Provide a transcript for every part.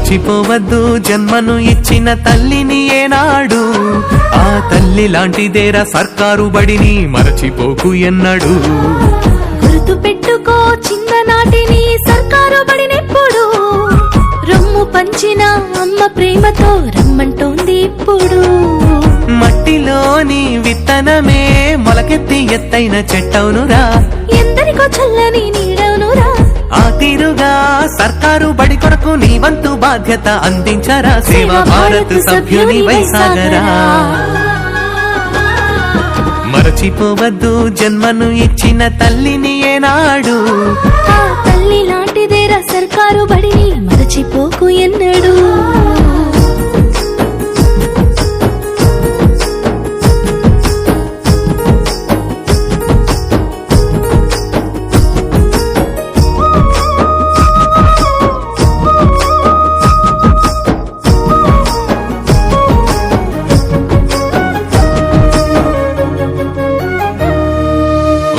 మరచిపోవద్దు జన్మను ఇచ్చిన తల్లిని ఏనాడు, ఆ తల్లి లాంటిదేరా సర్కారు బడిని మరచిపోకు ఎన్నడు. గుర్తు పెట్టుకో చిన్ననాటిని సర్కారు బడినెప్పుడు, రొమ్ము పంచిన అమ్మ ప్రేమతో రమ్మంటోంది ఇప్పుడు. మట్టిలోని విత్తనమే మొలకెత్తి ఎత్తైన చెట్టవునురా, ఎందరికో చల్లని నీడవునురా. ఆ తీరుగా సర్కారు బడి కొరకు నీ వంతు బాధ్యత అందించరా, సేవా భారత్ సభ్యుని వైసాగరా. మరచిపోవద్దు జన్మను ఇచ్చిన తల్లిని ఏనాడు, ఆ తల్లి లాంటిదేరా సర్కారు బడిని మరచిపోకు ఎన్నడు.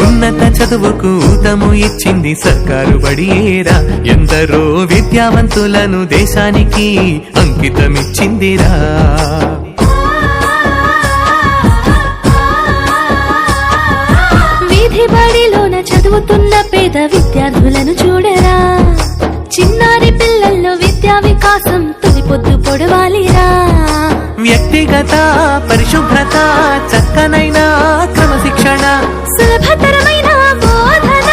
ఉన్నత చదువుకు ఊతము ఇచ్చింది సర్కారు బడియేరా, ఎందరో విద్యావంతులను దేశానికి అంకితమిచ్చిందిరా. వీధి బడిలోన చదువుతున్న పేద విద్యార్థులను చూడరా, చిన్నారి పిల్లల్లో విద్యా వికాసం తొలి పొద్దు పొడవాలిరా. వ్యక్తిగత పరిశుభ్రత, చక్కనైన క్రమశిక్షణ, సులభతరమైన బోధన,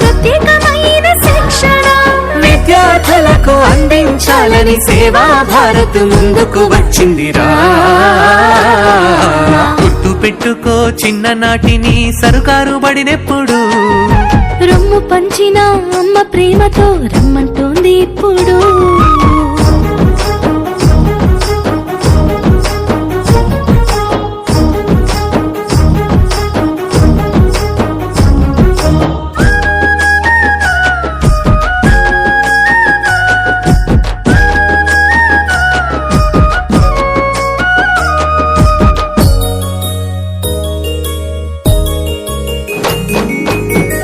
ప్రత్యేకమైన శిక్షణ విద్యార్థులకు అందించాలని సేవా భారత్ ముందుకు వచ్చిందిరా. గుర్తు పెట్టుకో చిన్ననాటిని సర్కారు బడినెప్పుడు, రొమ్ము పంచిన అమ్మ ప్రేమతో రమ్మంటోంది ఇప్పుడు.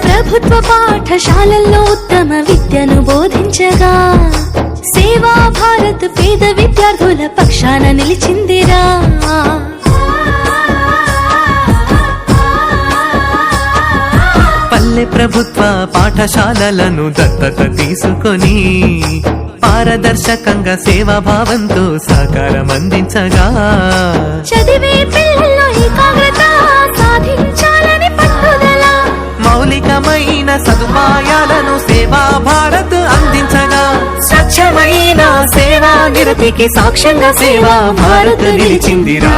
ప్రభుత్వ పాఠశాలల్లో ఉత్తమ విద్యను బోధించగా, సేవా భారత్ పేద విద్యార్థుల పక్షాన నిలిచిందిరా. పల్లె ప్రభుత్వ పాఠశాలలను దత్తత తీసుకొని పారదర్శకంగా సేవాభావంతో సహకారం అందించగా, చదివే పిల్లల్లో ఏకాగ్రత సాధించాలని పట్టుదల, మౌలికమైన సదుపాయాలను సేవా భారత్ అందించగా, స్వచ్ఛమైన సేవా నిరతికి సాక్ష్యంగా సేవా భారత్ నిలిచిందిరా.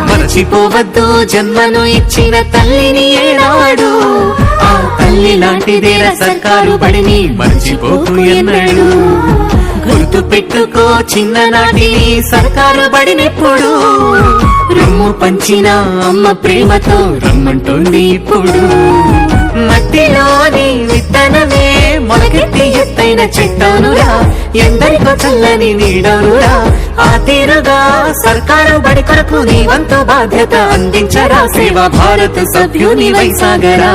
మరచిపోవద్దు జన్మను ఇచ్చిన తల్లిని ఏనాడు, ఆ తల్లి లాంటిదేరా సర్కారు బడిని మరచిపోకు ఎన్నడు. గుర్తు పెట్టుకో చిన్ననాటి సర్కారు బడినెప్పుడు, రొమ్ము పంచిన అమ్మ ప్రేమతో రమ్మంటోంది ఇప్పుడు. మట్టిలోని విత్తనమే మొలకెత్తి ఎత్తైన చెట్టనురా, ఎందరికో చల్లని నీడనురా. ఆ తీరుగా సర్కారు బడి కొరకు నీ వంతు బాధ్యత అందించరా, సేవా భారత్ సభ్యుని వైసాగరా.